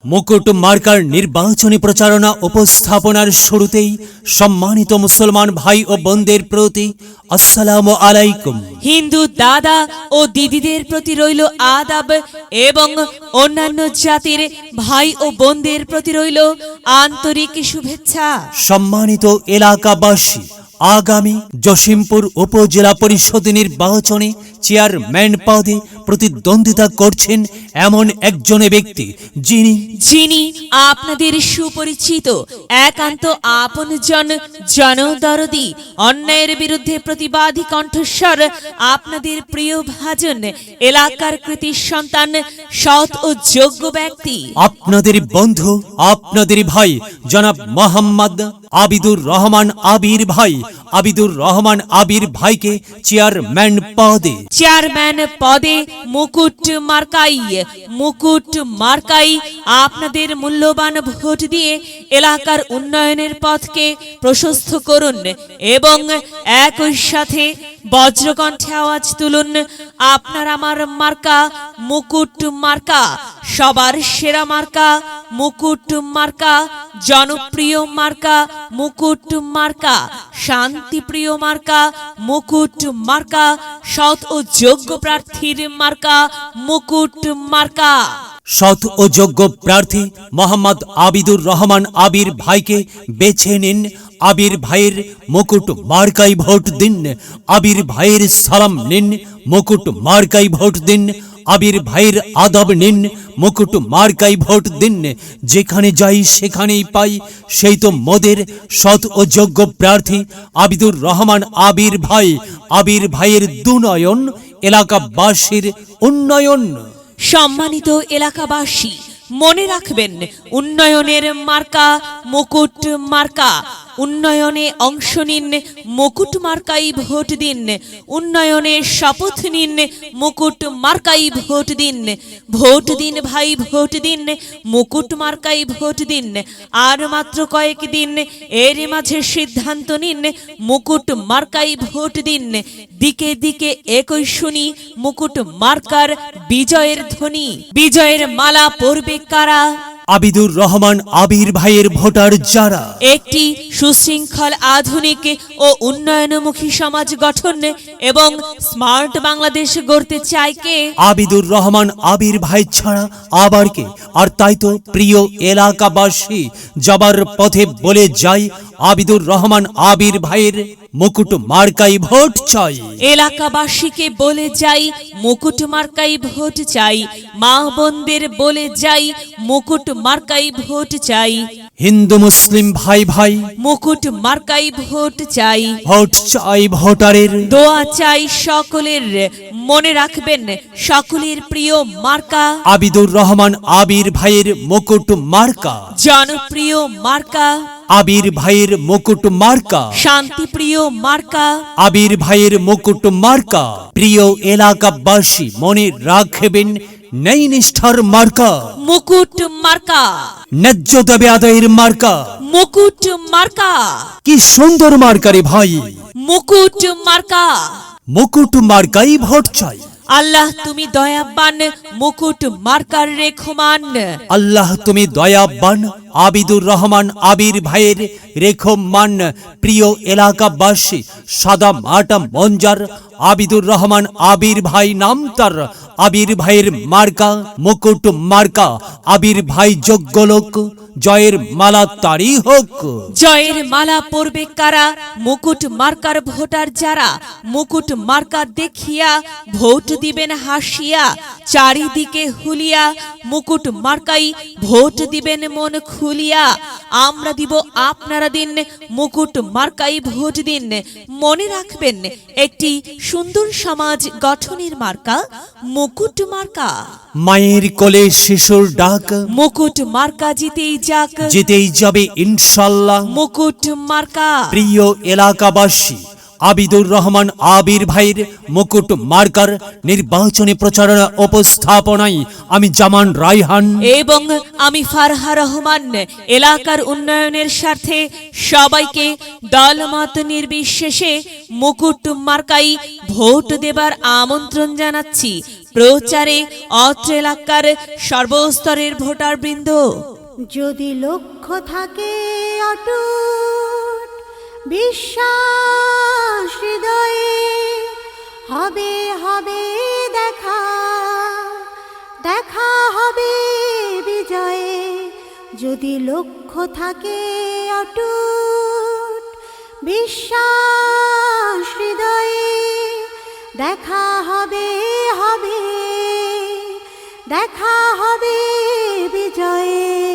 মুকুট মার্কার নির্বাচনী প্রচারণা উপস্থাপনার শুরুতেই সম্মানিত মুসলমান ভাই ও বোনদের প্রতি আসসালামু আলাইকুম। হিন্দু দাদা ও দিদিদের প্রতি রইল আদাব এবং অন্যান্য জাতির ভাই ও বোনদের প্রতি রইল আন্তরিক শুভেচ্ছা। সম্মানিত এলাকাবাসী, আগামী জসিমপুর উপজেলা পরিষদ নির্বাচনে চেয়ারম্যান পদে প্রতিদ্বন্দ্বিতা করছেন এমন একজন ব্যক্তি যিনি আপনাদের সুপরিচিত একান্ত আপনজন, জনদরদি, অন্যায়ের বিরুদ্ধে প্রতিবাদী কণ্ঠস্বর, আপনাদের প্রিয় ভাজন, এলাকার কৃতি সন্তান, সৎ ও যোগ্য ব্যক্তি, আপনাদের বন্ধু, আপনাদের ভাই জনাব মোহাম্মদ আবিদুর রহমান আবির ভাই। আবিদুর রহমান আবির ভাইকে চেয়ারম্যান পদে মুকুট মার্কাই আপনাদের মূল্যবান ভোট দিয়ে এলাকার উন্নয়নের পথকে প্রশস্ত করুন এবং একই সাথে বজ্রকণ্ঠে আওয়াজ তুলুন, আপনার আমার মার্কা মুকুট মার্কা, সবার সেরা মার্কা মুকুট মার্কা, জনপ্রিয় মার্কা মুকুট মার্কা, শান্তিপ্রিয় মার্কা মুকুট মার্কা, সৎ ও যোগ্য প্রার্থীর মার্কা মুকুট মার্কা। সৎ ও যোগ্য প্রার্থী মোহাম্মদ আবিদুর রহমান আবির ভাইকে বেছে নিন। আবির ভাইয়ের মুকুট মার্কাই ভোট দিন। আবির ভাইয়ের সালাম নিন, মুকুট মার্কাই ভোট দিন। আবির ভাইয়ের আদব নিন, মুকুট মার্কাই ভোট দিন। যেখানে যাই সেখানেই পাই, সেই তো মোদের সৎ ও যোগ্য প্রার্থী আবিদুর রহমান আবির ভাই। আবির ভাইয়ের দুনয়ন, এলাকাবাসীর উন্নয়ন। সম্মানিত এলাকাবাসী, মনে রাখবেন, উন্নয়নের মার্কা মুকুট মার্কা। উন্নয়নে অংশ নিন, মুকুট মার্কাই ভোট দিন। উন্নয়নে শপথ নিন, মুকুট মার্কাই ভোট দিন। ভোট দিন ভাই, ভোট দিন, মুকুট মার্কাই ভোট দিন। আর মাত্র কয়েক দিন, এর মাঝে সিদ্ধান্ত নিন, মুকুট মার্কাই ভোট দিন। দিকে দিকে একই শুনি মুকুট মার্কার বিজয়ের ধ্বনি। বিজয়ের মালা পরবে কারা? আবিদুর রহমান আবির ভাইয়ের ভোটার যারা একটি সুশৃঙ্খল, আধুনিক ও উন্নয়নমুখী সমাজ গঠন এবং স্মার্ট বাংলাদেশ গড়তে চায় কে? আবিদুর রহমান আবির ভাই ছাড়া আবার কে? আর তাই তো প্রিয় এলাকাবাসী, যাবার পথে বলে যাই, আবিদুর রহমান আবির ভাইয়ের মুকুট মার্কাই ভোট চাই। এলাকাবাসীকে বলে যাই, মুকুট মার্কাই ভোট চাই। মা বোনদের বলে যাই, মুকুট মার্কাই ভোট চাই। হিন্দু মুসলিম ভাই ভাই, মুকুট মার্কাই ভোট চাই। ভোট চাই ভোটারের, দোয়া চাই সকলের। মনে রাখবেন, সকলের প্রিয় মার্কা আবিদুর রহমান আবির ভাইয়ের মুকুট মার্কা, জনপ্রিয় মার্কা আবির ভাইয়ের মুকুট মার্কা, শান্তিপ্রিয় মার্কা আবির ভাইয়ের মুকুট মার্কা। প্রিয় এলাকাবাসী, মনে রাখবেন, নেই নিষ্ঠার মার্কা মুকুট মার্কা, ন্যায্য দাবি আদায়ের মার্কা মুকুট মার্কা। কি সুন্দর মার্কা রে ভাই! মুকুট মার্কা, মুকুট মার্কাই ভোট চাই। আল্লাহ তুমি দয়াবান, মুকুট মার্কার রেখমান। আল্লাহ তুমি দয়াবান, আবিদুর রহমান আবির ভাইয়ের রেখমান। প্রিয় এলাকাবাসী, সাদা মাটা মঞ্জার আবিদুর রহমান আবির ভাই নাম তার। আবির ভাইয়ের মার্কা মুকুট মার্কা। আবির ভাই যোগ্য লোক, জয়ের মালা তারই হোক। জয়ের মালা পরবে কারা? মুকুট মার্কার ভোটার যারা। মুকুট মার্কা দেখিয়া ভোট দিবেন হাসিয়া, চারিদিকে হুলিয়া। মুকুট মার্কাই ভোট দিবেন মন খুলিয়া। আমরা দিব, আপনারা দিন, মুকুট মার্কাই ভোট দিন। মনে রাখবেন, একটি সুন্দর সমাজ গঠনের মার্কা মুকুট মার্কা। মায়ের কোলে শিশুর ডাক, মুকুট মার্কা জিতেই যাক, জিতেই যাবে ইনশাল্লাহ মুকুট মার্কা। প্রিয় এলাকাবাসী, আবিদুর রহমান আবির ভাইয়ের মুকুট মার্কার নির্বাচনী প্রচারণা উপস্থাপনায় আমি জামান রায়হান এবং আমি ফারহা রহমান এলাকার উন্নয়নের স্বার্থে সবাইকে দলমত নির্বিশেষে মুকুট মার্কাই ভোট দেবার আমন্ত্রণ জানাচ্ছি। প্রচারে অত্র এলাকার সর্বস্তরের ভোটারবৃন্দ। যদি লক্ষ্য থাকে অটুট বিশ্বাস হৃদয়ে, হবে হবে দেখা, দেখা হবে বিজয়ে। যদি লক্ষ্য থাকে অটুট বিশ্বাস হৃদয়ে, দেখা হবে হবে, দেখা হবে বিজয়ে।